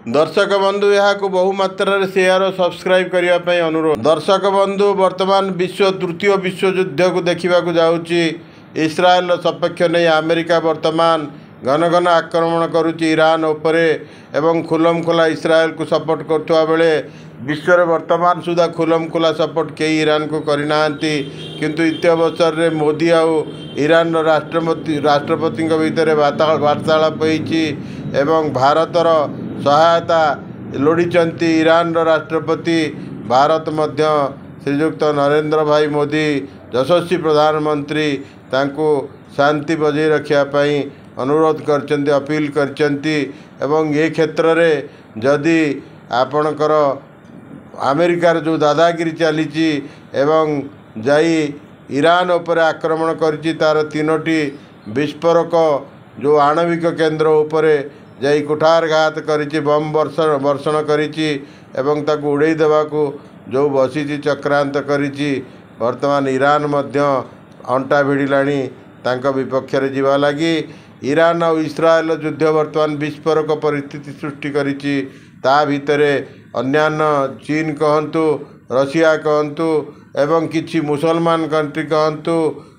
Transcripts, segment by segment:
दर्शक बंधु यहाँ बहुमात्रा शेयर और सब्सक्राइब करने अनुरोध। दर्शक बंधु वर्तमान विश्व तृतीय विश्वयुद्ध को देखा जाऊँगी। इस्राएल सपक्ष नहीं अमेरिका वर्तमान घन घन आक्रमण करुच्ची ईरान उपरे एवं खुलम खुला इस्राएल को सपोर्ट करथुआ बेले विश्व में वर्तमान सुधा खुलम खुला सपोर्ट कई ईरान को करना किंतु इतने अवसर में मोदी आउ ईरान राष्ट्रपति भितर वार्तालाप होती एवं भारतर सहायता लोड़ी ईरान राष्ट्रपति भारत मध्य श्रीजुक्त नरेंद्र भाई मोदी यशस्वी प्रधानमंत्री तांको शांति बजाय रखापी अनुरोध करचंती अपील करचंती एवं ये क्षेत्र में जदि आपणकर अमेरिकार जो दादागिरी चली एवं जाई ईरान उपर आक्रमण करिछि तार तीनोटी विस्फोरक जो आणविक केंद्र उपरे जाई कुठारघात करिछि बम वर्षण करिछि एवं ताकू उड़ाई देवाकू जो बसी चक्रांत करिछि। वर्तमान ईरान मध्य अंटा भिड़िलाणी तांका विपक्ष रे जीवा लगी ईरान और इस्राएल युद्ध वर्तमान विस्फोरक परिस्थिति सृष्टि करिछि। ता भितरे अन्यान्य चीन कहतु रशिया कहतु एवं किछि मुसलमान कंट्री कहतु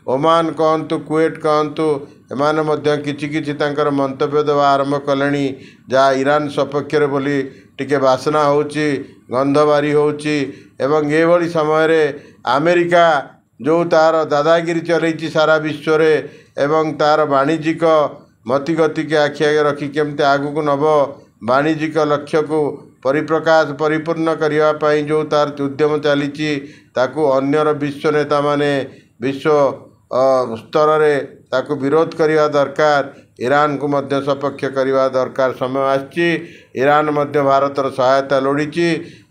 ओमान कहतु कुवेट कहतु एमाने मध्य किछि किछि तांकर मंतव्य देवा आरंभ कलेनी जहाँ ईरान सपक्ष बोली टिके बासना होची गंध बारी होची एवं ये भली समय रे अमेरिका जो तार दादागिरी चलैछि सारा विश्व रे एवं तार वाणिज्यिक मतिगति के आखि आगे रखी केमते आगु नब वाणिज्यिक लक्ष्य को परिप्रकाश परिपूर्ण करने जो तार उद्यम चली ताकू अन्यर विश्व नेता माने विश्व स्तर रे ताकू विरोध करने दरकार ईरान को मध्य सपक्ष करने दरकार समय आछि। ईरान मध्य भारतर सहायता लोड़ी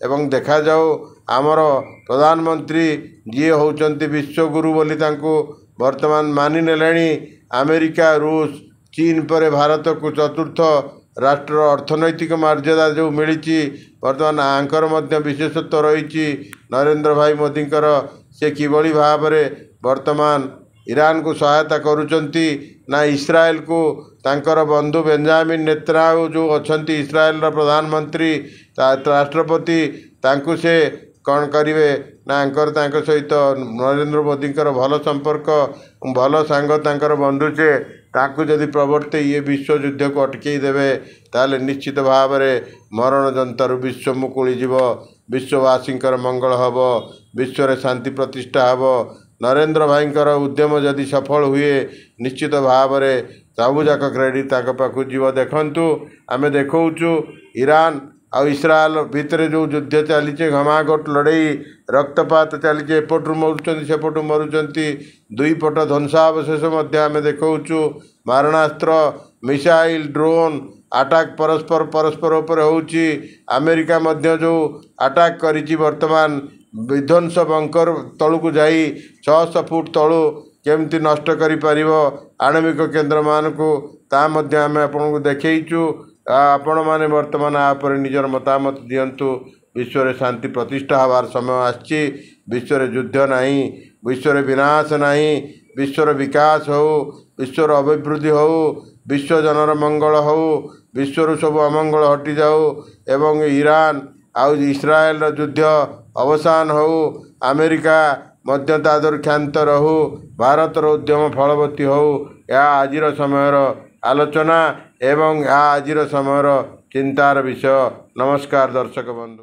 एवं देखा जाऊ आमर प्रधानमंत्री जी होचंती विश्वगुरु बोली तांको वर्तमान मानि नेलेनी। अमेरिका रूस चीन पर भारत को चतुर्थ राष्ट्र अर्थनैतिक मर्यादा जो मिली वर्तमान आंकर मध्य विशेषत्व रही नरेंद्र भाई मोदींकर से किभली भाव वर्तमान ईरान को सहायता करुचंती ना इस्राएल को तांकर बंधु बेंजामिन नेतन्याहू जो अच्छी इस्राएल प्रधानमंत्री राष्ट्रपति तांकु से कौन करेंगे ना आंकर सहित नरेंद्र मोदींकर भल संपर्क भल सांग तांकर बंधु से ताकू जदि प्रवर्ते ये विश्व युद्ध को अटकई देवे ताले निश्चित भाव में मरण जंतर विश्व मुकुली जीव विश्ववासी मंगल हम विश्व रे शांति प्रतिष्ठा हम। नरेंद्र भाईंकर उद्यम जदि सफल हुए निश्चित भाव में सबुजाक क्रेडिट ताक पाखु जीव। देखंतु आमे देखौचु ईरान और इस्राएल भितर जो युद्ध चली घमाघट लड़ई रक्तपात चली एपटू मरुंच सेपटू मरुंच दुई पट ध्वंसावशेष आम देखौचु मारणास्त्र मिसाइल ड्रोन अटैक परस्पर परस्पर उपर होउची। अमेरिका मध्य जो अटैक करिछि वर्तमान विध्वंस बंकर तलू को जाई 600 फुट तलू केमती नष्ट करि परिबो आणविक केंद्र मान को ता मध्य आम आपन को देखैचु। आपण माने वर्तमान आपर निजर मतामत दियंतु। विश्व रे शांति प्रतिष्ठा हबार समय आछि। विश्व रे युद्ध नहीं विश्व रे विनाश नहीं विश्व रे विकास हो विश्व रे अभिवृद्धि हो विश्व जनर मंगल हो विश्व सब अमंगल हटि जाऊ एवं ईरान आउ इस्राएल युद्ध अवसान हो अमेरिका मध्य तादर क्षांत रहू भारतर उद्यम फलवती हो या आजिर समयर आलोचना एवं या आजिर समयर चिंतार विषय। नमस्कार दर्शक बंधु।